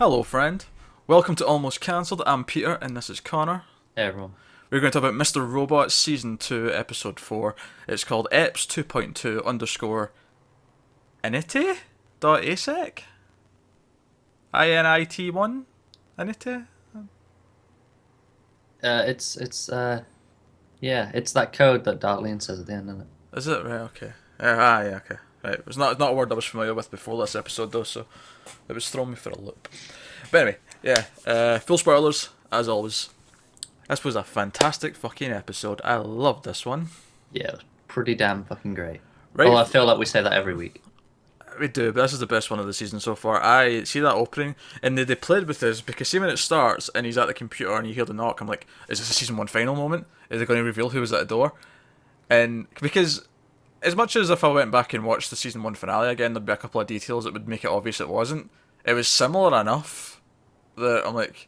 Hello, friend. Welcome to Almost Cancelled. I'm Peter, and this is Connor. Hey everyone. We're going to talk about Mr. Robot Season 2, Episode 4. It's called EPS 2.2 underscore Inity? .asec? INIT1? Inity? It's that code that Darlene says at the end, isn't it? Is it? Right, okay. Yeah, okay. Right. It's not a word I was familiar with before this episode, though, so it was throwing me for a loop. But anyway, yeah. Full spoilers, as always. This was a fantastic fucking episode. I loved this one. Yeah, it was pretty damn fucking great. Right? Well, I feel like we say that every week. We do, but this is the best one of the season so far. I see that opening, and they played with this because see when it starts and he's at the computer and you hear the knock, I'm like, is this a season 1 final moment? Is it going to reveal who was at the door? And because as much as if I went back and watched the season 1 finale again, there'd be a couple of details that would make it obvious it wasn't. It was similar enough that I'm like,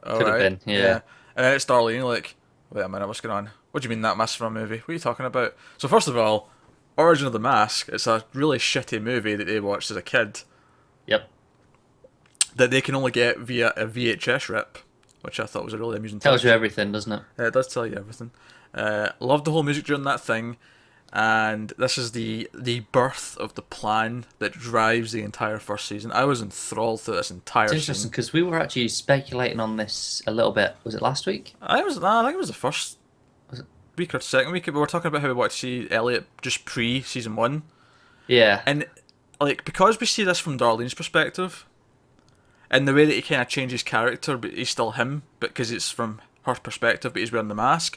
Could have been, yeah. And then it's Darlene, like, wait a minute, what's going on? What do you mean that mask from a movie? What are you talking about? So first of all, Origin of the Mask, it's a really shitty movie that they watched as a kid Yep. that they can only get via a VHS rip, which I thought was a really amusing Tells touch. you everything, doesn't it? It does tell you everything. Loved the whole music during that thing, and this is the birth of the plan that drives the entire first season. I was enthralled through this entire It's season. interesting because we were actually speculating on this a little bit. Was it last week? I think it was the first Was it? week or second week. We were talking about how we wanted to see Elliot just pre season 1. Yeah. And like because we see this from Darlene's perspective, and the way that he kind of changes character, but he's still him, but because it's from her perspective, but he's wearing the mask,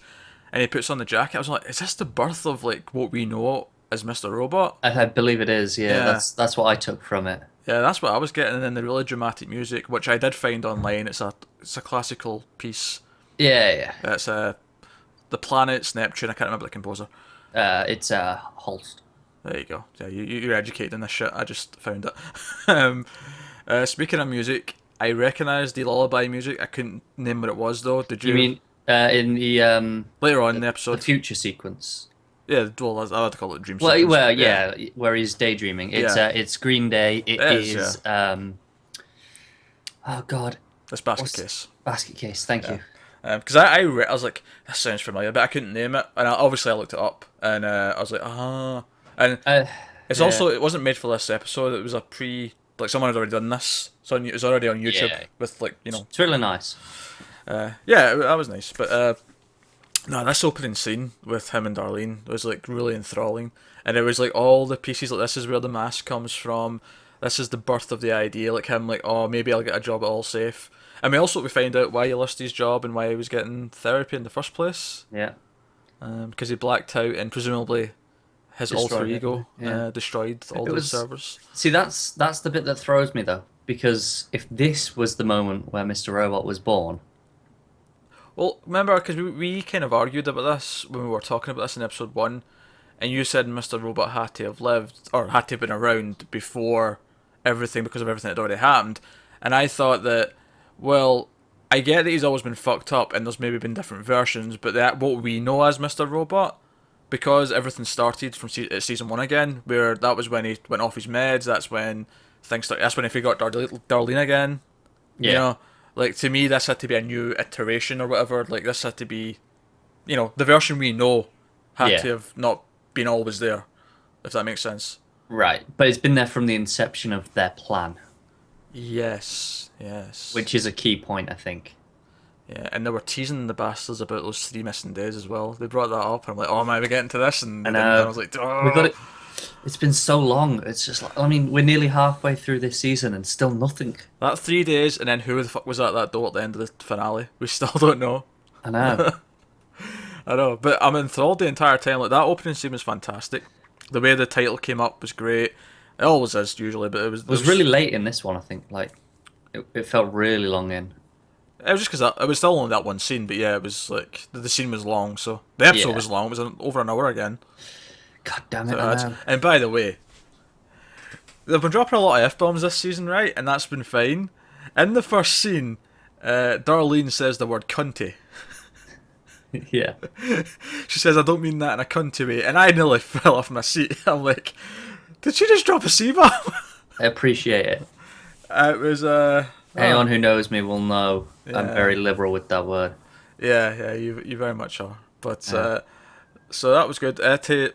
and he puts on the jacket. I was like, is this the birth of like what we know as Mr. Robot? I believe it is, yeah. Yeah. That's what I took from it. Yeah, that's what I was getting. And then the really dramatic music, which I did find online. It's a classical piece. Yeah, It's the planet's Neptune. I can't remember the composer. It's Holst. There you go. Yeah, you're educated in this shit. I just found it. Speaking of music, I recognised the lullaby music. I couldn't name what it was though. Did you? You mean in the Later on in the the episode? future sequence? Yeah, well, I like to call it dream Well, sequence. well, yeah, where he's daydreaming. It's Green Day. It is, is. Oh God, This basket what's- case. Basket Case. Thank you. Because I was like, this sounds familiar, but I couldn't name it. And obviously I looked it up, and I was like, ah. And it's Yeah. also, it wasn't made for this episode. It was like someone had already done this. So it was already on YouTube Yeah. with like, you know. It's really nice. Yeah, that was nice. But no, this opening scene with him and Darlene was like really enthralling. And it was like all the pieces, like this is where the mask comes from. This is the birth of the idea. Like him, like, oh, maybe I'll get a job at All Safe. And we find out why he lost his job and why he was getting therapy in the first place. Yeah. Because he blacked out and presumably his alter Destroyed it, ego yeah. destroyed all It the was- servers. See, that's the bit that throws me though, because if this was the moment where Mr. Robot was born, Well, remember, because we kind of argued about this when we were talking about this in episode 1, and you said Mr. Robot had to have lived, or had to have been around before everything, because of everything that had already happened. And I thought that, well, I get that he's always been fucked up, and there's maybe been different versions, but that what we know as Mr. Robot, because everything started from season 1 again, where that was when he went off his meds, that's when things started, that's when he got Darlene again. yeah, You know, like to me, this had to be a new iteration or whatever. Like this had to be, you know, the version we know had Yeah. to have not been always there, if that makes sense. right. But it's been there from the inception of their plan, Yes. which is a key point, I think. Yeah, and they were teasing the bastards about those 3 missing days as well. They brought that up, and I'm like, oh, am I getting to this? And I then know. I was like, oh. We got it. It's been so long. It's just like, I mean, we're nearly halfway through this season and still nothing. That 3 days, and then who the fuck was at that door at the end of the finale? We still don't know. I know. I know, but I'm enthralled the entire time. Like that opening scene was fantastic. The way the title came up was great. It always is usually, but It was really late in this one, I think. Like, it felt really long in. It was just because it was still only that one scene, but yeah, it was like the scene was long, so the episode Yeah. was long. It was over an hour again. God damn it, So I that's- know. and by the way, they've been dropping a lot of f bombs this season, right? And that's been fine. In the first scene, Darlene says the word "cunty." Yeah. She says, "I don't mean that in a cunty way," and I nearly fell off my seat. I'm like, did she just drop a C bomb? I appreciate it. It was Oh, Anyone who knows me will know I'm yeah, very liberal with that word. yeah. You very much are. But Yeah. so that was good.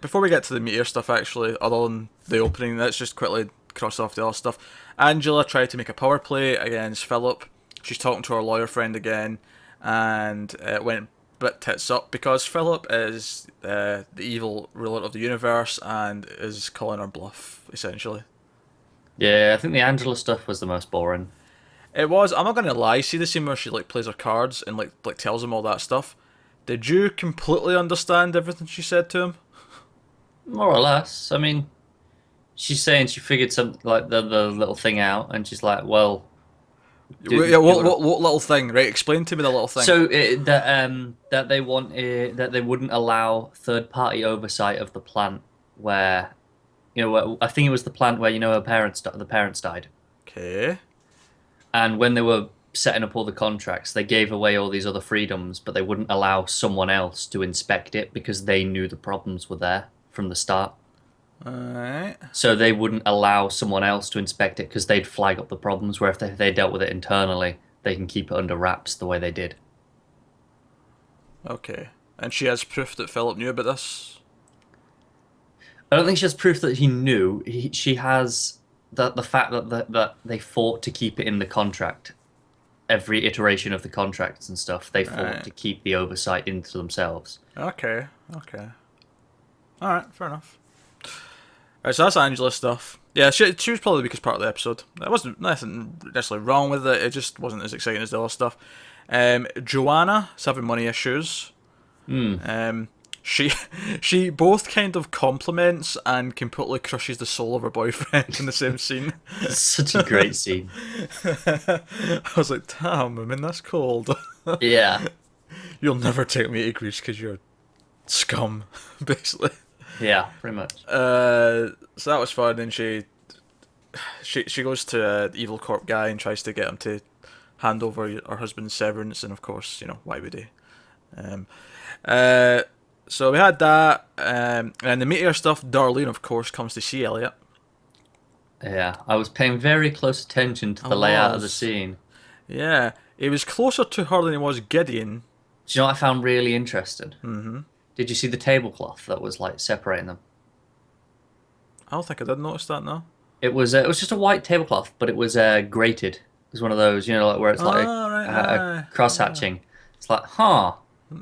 Before we get to the meteor stuff, actually, other than the opening, let's just quickly cross off the other stuff. Angela tried to make a power play against Philip. She's talking to her lawyer friend again, and it went bit tits up because Philip is the evil ruler of the universe and is calling her bluff, essentially. Yeah, I think the Angela stuff was the most boring. It was. I'm not gonna lie. See the scene where she like plays her cards and like tells him all that stuff. Did you completely understand everything she said to him? More or less. I mean, she's saying she figured some like the little thing out, and she's like, "Well, Yeah. do What little thing? Right. Explain to me the little thing. that they want that they wouldn't allow third party oversight of the plant where I think it was the plant where her the parents died, Okay. and when they were setting up all the contracts, they gave away all these other freedoms, but they wouldn't allow someone else to inspect it because they knew the problems were there from the start. Alright. So they wouldn't allow someone else to inspect it because they'd flag up the problems. Where if they dealt with it internally, they can keep it under wraps the way they did. Okay. And she has proof that Philip knew about this. I don't think she has proof that he knew. She has the fact that they fought to keep it in the contract. Every iteration of the contracts and stuff, they fought Right. to keep the oversight into themselves. Okay. Okay. Alright, fair enough. Alright, so that's Angela stuff. Yeah, she was probably the weakest part of the episode. There wasn't nothing necessarily wrong with it, it just wasn't as exciting as the other stuff. Joanna is having money issues. Hmm. She she both kind of compliments and completely crushes the soul of her boyfriend in the same scene. Such a great scene. I was like, damn, woman, that's cold. Yeah. You'll never take me to Greece because you're scum, basically. Yeah, pretty much. So that was fun. And she goes to the evil corp guy and tries to get him to hand over her husband's severance. And of course, why would he? Um, uh, so we had that. And the meteor stuff. Darlene, of course, comes to see Elliot. Yeah, I was paying very close attention to I the layout of the was. scene. Yeah, he was closer to her than he was Gideon. Do you know what I found really interesting? Did you see the tablecloth that was like separating them? I don't think I did notice that now. It was just a white tablecloth, but it was grated. It was one of those, like where it's like Oh, right, a cross aye. hatching. It's like, huh?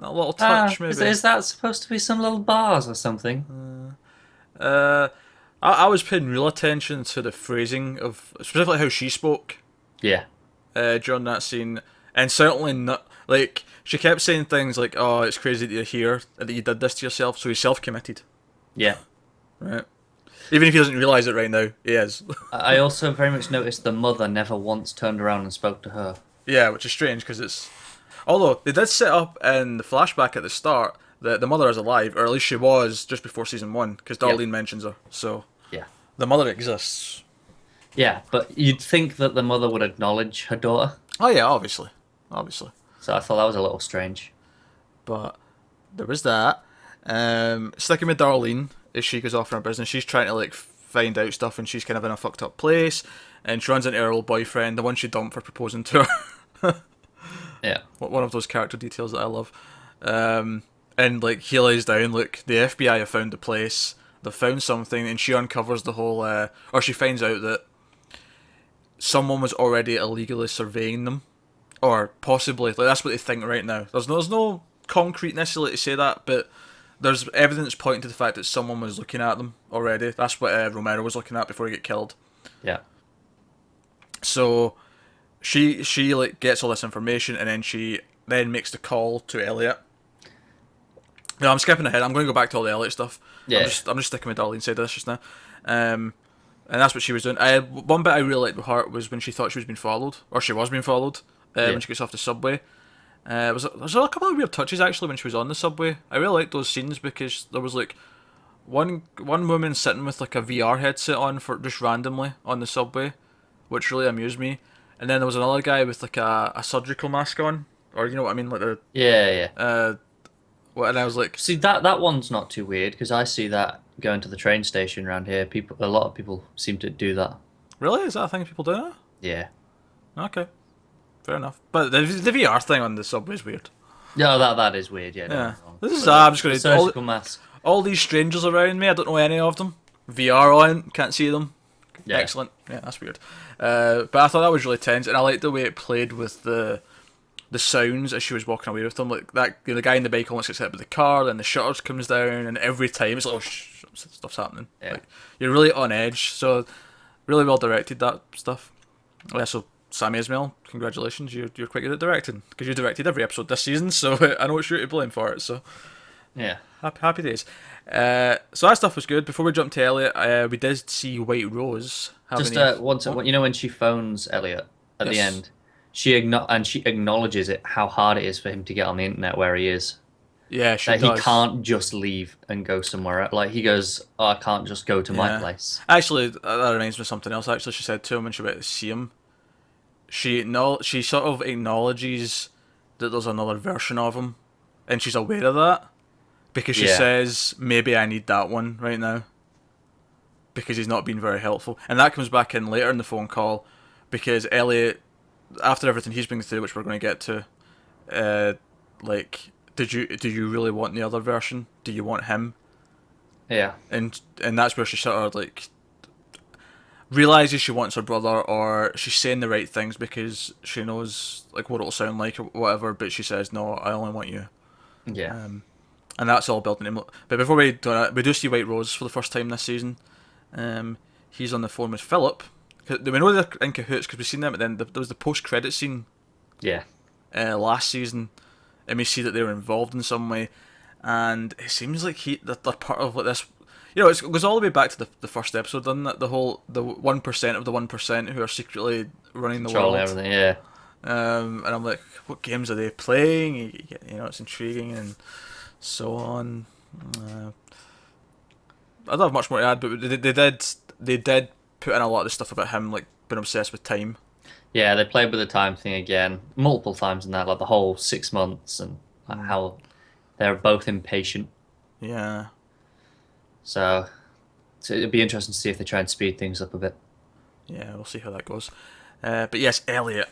A little touch, Is, maybe. is that supposed to be some little bars or something? Uh, I was paying real attention to the phrasing of specifically how she spoke Yeah, during that scene, and certainly not like she kept saying things like, "Oh, it's crazy that you're here and that you did this to yourself." So he's self-committed, yeah. right? Even if he doesn't realize it right now, he is. I also very much noticed the mother never once turned around and spoke to her. Yeah, which is strange because it's. Although they did set up in the flashback at the start that the mother is alive, or at least she was just before season one, because Yeah, Darlene mentions her. So yeah, the mother exists. yeah. But you'd think that the mother would acknowledge her daughter. Oh yeah, obviously, obviously. So I thought that was a little strange. But there was that. Sticking with Darlene, as she goes off in her business, she's trying to like find out stuff, and she's kind of in a fucked up place. And she runs into her old boyfriend, the one she dumped for proposing to her. Yeah, One of those character details that I love. And like he lays down, look, the FBI have found the place. They've found something, and she uncovers the whole, or she finds out that someone was already illegally surveying them, or possibly like that's what they think right now. There's no concrete necessarily to say that, but there's evidence pointing to the fact that someone was looking at them already. That's what Romero was looking at before he got killed. yeah, So she like gets all this information, and then she then makes the call to Elliot. No, I'm skipping ahead. I'm going to go back to all the Elliot stuff. yeah. I'm just sticking with Darlene's side of this just now. And that's what she was doing. One bit I really liked with her was when she thought she was being followed, or she was being followed, Yeah. when she gets off the subway. There was a couple of weird touches actually when she was on the subway. I really liked those scenes because there was like one woman sitting with like a VR headset on for just randomly on the subway, which really amused me. And then there was another guy with like a surgical mask on, or you know what I mean, like the Yeah, yeah. and I was like, See that one's not too weird because I see that going to the train station around here. A lot of people seem to do that. really? Is that a thing people do now? Yeah. Okay. fair enough. But the VR thing on the subway is weird. Yeah, that is weird. Yeah, don't Yeah. get me wrong. This is But I'm just the gonna surgical mask. all these strangers around me. I don't know any of them. VR on, can't see them. Yeah, Excellent. Yeah, that's weird. But I thought that was really tense, and I liked the way it played with the sounds as she was walking away with them. Like that, the guy in the bike almost gets hit with the car, then the shutters comes down, and every time it's like, oh, stuff's happening. Yeah. Like you're really on edge. So really well directed that stuff. Yeah, so Sammy Ismail, congratulations, you're quite good at directing because you directed every episode this season. So I know it's you to blame for it. So yeah. happy days. So that stuff was good. Before we jump to Elliot, we did see White Rose. Just once, when she phones Elliot at the Yes. end, she acknowledges it how hard it is for him to get on the internet where he is. Yeah, she That does. he can't just leave and go somewhere. Like he goes, oh, I can't just go to my Yeah. place. Actually, that reminds me of something else. Actually, she said to him when she went to see him, she sort of acknowledges that there's another version of him, and she's aware of that because she Yeah. says maybe I need that one right now because he's not been very helpful, and that comes back in later in the phone call because Elliot, after everything he's been through, which we're going to get to, like, do you really want the other version? Do you want him? Yeah. And that's where she sort of like realizes she wants her brother, or she's saying the right things because she knows like what it'll sound like or whatever, but she says no, I only want you. Yeah. And that's all built in him. But before we do that, we do see White Rose for the first time this season. He's on the phone with Philip. We know they're in cahoots because we've seen them, but then there was the post-credit scene Yeah. last season, and we see that they were involved in some way, and it seems like they're part of like this. You know, it goes all the way back to the first episode, doesn't it? The 1% of the 1% who are secretly running the Control world. everything. Yeah. And I'm like, what games are they playing? You know, it's intriguing and so on. I don't have much more to add, but they did put in a lot of the stuff about him like being obsessed with time. Yeah, they played with the time thing again multiple times in that, like the whole 6 months and how they're both impatient. Yeah. So it'd be interesting to see if they try and speed things up a bit. Yeah, we'll see how that goes. But yes, Elliot.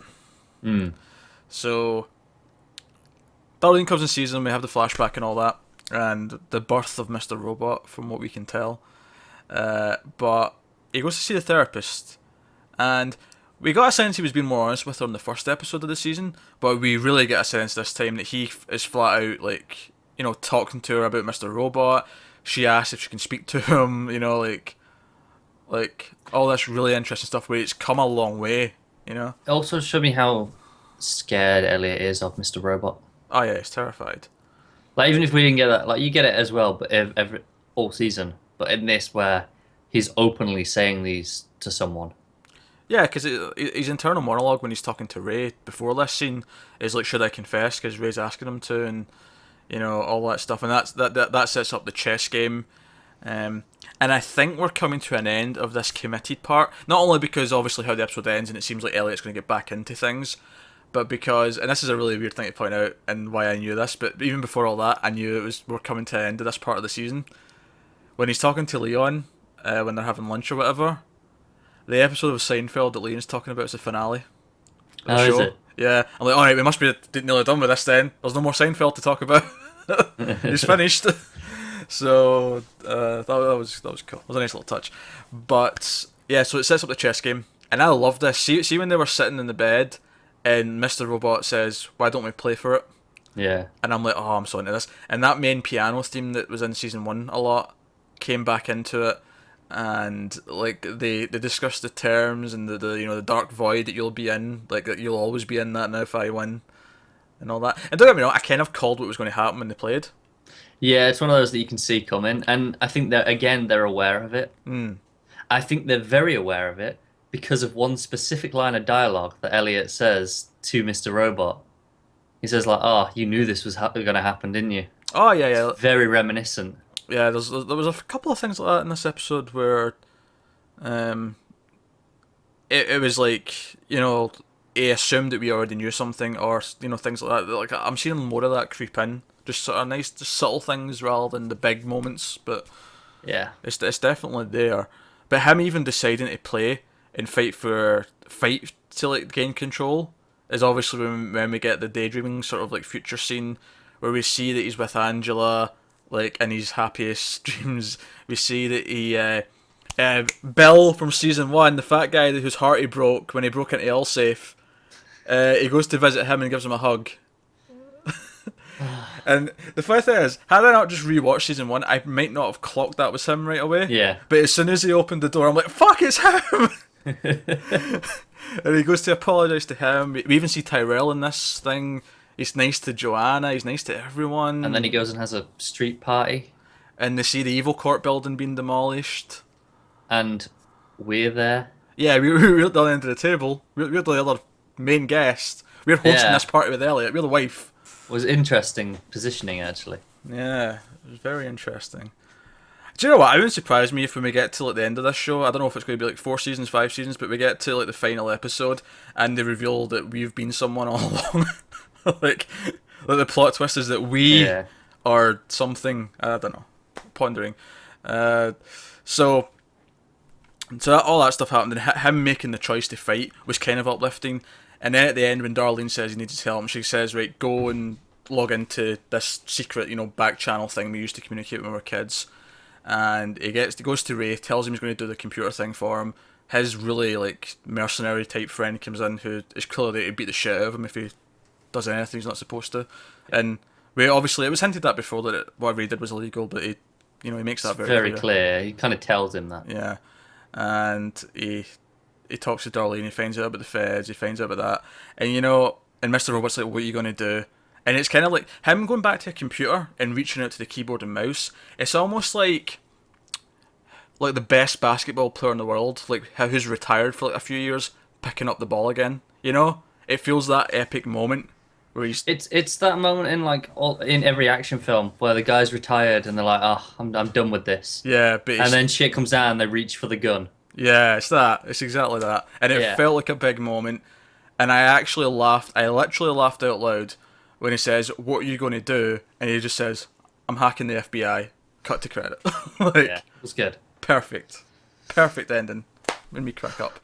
Mm. So Darlene comes and sees him. We have the flashback and all that, and the birth of Mr. Robot, from what we can tell. But he goes to see the therapist, and we got a sense he was being more honest with her in the first episode of the season, but we really get a sense this time that he is flat out like, you know, talking to her about Mr. Robot. She asks if she can speak to him, you know, like all this really interesting stuff where it's come a long way, you know. It also showed me how scared Elliot is of Mr. Robot. Oh yeah, he's terrified. Like even if we didn't get that, like you get it as well, but every all season. But in this, where he's openly saying these to someone. Yeah, because his internal monologue when he's talking to Ray before this scene is like, should I confess? Because Ray's asking him to, and you know, all that stuff, and that sets up the chess game. And I think we're coming to an end of this committed part, not only because obviously how the episode ends and it seems like Elliot's going to get back into things, but because, and this is a really weird thing to point out and why I knew this, but even before all that, I knew we're coming to the end of this part of the season. When he's talking to Leon, when they're having lunch or whatever, the episode of Seinfeld that Leon's talking about is the finale. Of the Oh, is show. it? Yeah, I'm like, alright, we must be nearly done with this then. There's no more Seinfeld to talk about. He's finished. So that was cool. It was a nice little touch. But yeah, so it sets up the chess game, and I love this. See when they were sitting in the bed, and Mr. Robot says, "Why don't we play for it?" Yeah. And I'm like, "Oh, I'm so into this." And that main piano theme that was in season 1 a lot came back into it, and like they discussed the terms and the you know, the dark void that you'll be in, like that you'll always be in that now if I win, and all that. And don't get me wrong, I kind of called what was going to happen when they played. Yeah, it's one of those that you can see coming, and I think that again they're aware of it. Mm. I think they're very aware of it because of one specific line of dialogue that Elliot says to Mr. Robot. He says like, "Oh, you knew this was going to happen, didn't you?" Oh yeah. Very reminiscent. Yeah, there was a couple of things like that in this episode where, it was like, you know, he assumed that we already knew something, or you know, things like that. Like I'm seeing more of that creep in, just sort of nice, just subtle things rather than the big moments. But Yeah. it's definitely there. But him even deciding to play and fight to like gain control is obviously when we get the daydreaming sort of like future scene where we see that he's with Angela, like in his happiest dreams. We see that Bill from season 1, the fat guy whose heart he broke when he broke into Allsafe, he goes to visit him and gives him a hug. And the funny thing is, had I not just rewatched season 1, I might not have clocked that was him right away. Yeah. But as soon as he opened the door, I'm like, fuck, it's him! And he goes to apologise to him. We even see Tyrell in this thing. He's nice to Joanna, he's nice to everyone. And then he goes and has a street party. And they see the Evil Court building being demolished. And we're there. Yeah, we're at the end of the table. We're the other main guest. We're hosting this party with Elliot. We're the wife. Was interesting positioning, actually. Yeah, it was very interesting. Do you know what? It wouldn't surprise me if when we get to like the end of this show, I don't know if it's going to be like 4 seasons, 5 seasons, but we get to like the final episode and they reveal that we've been someone all along. like the plot twist is that we are something. I don't know. Pondering. So all that stuff happened, and him making the choice to fight was kind of uplifting. And then at the end, when Darlene says he needs his help, she says, right, go and log into this secret, back channel thing we used to communicate when we were kids. And he goes to Ray, tells him he's going to do the computer thing for him. His really, mercenary type friend comes in who is clearly there to beat the shit out of him if he does anything he's not supposed to. And Ray, obviously, it was hinted at before that whatever he did was illegal, but he makes that very clear. He kind of tells him that. Yeah. And he talks to Darlene, he finds out about the feds, he finds out about that. And and Mr. Robot's like, what are you going to do? And it's kind of like him going back to a computer and reaching out to the keyboard and mouse. It's almost like the best basketball player in the world, who's retired for a few years, picking up the ball again. It feels that epic moment where he's... It's that moment in every action film where the guy's retired and they're like, oh, I'm done with this. Yeah, but and then shit comes down and they reach for the gun. Yeah, it's that. It's exactly that. And it felt like a big moment. And I actually laughed. I literally laughed out loud when he says, what are you going to do? And he just says, I'm hacking the FBI. Cut to credit. It was good. Perfect. Perfect ending. Made me crack up.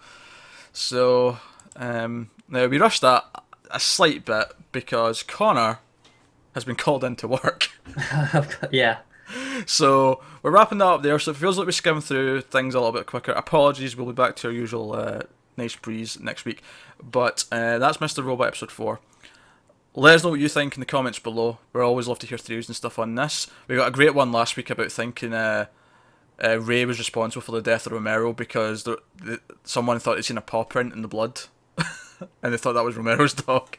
So, now we rushed that a slight bit because Connor has been called in to work. Yeah. So we're wrapping that up there. So it feels like we skimmed through things a little bit quicker. Apologies, we'll be back to our usual nice breeze next week. But that's Mr. Robot episode 4. Let us know what you think in the comments below. We always love to hear theories and stuff on this. We got a great one last week about thinking Ray was responsible for the death of Romero because someone thought they'd seen a paw print in the blood. And they thought that was Romero's dog.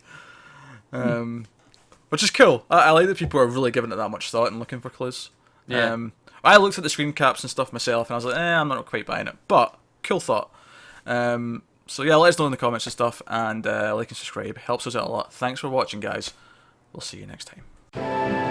Which is cool. I like that people are really giving it that much thought and looking for clues. Yeah. I looked at the screen caps and stuff myself and I was like, I'm not quite buying it. But, cool thought. So yeah, let us know in the comments and stuff, and like and subscribe. Helps us out a lot. Thanks for watching, guys. We'll see you next time.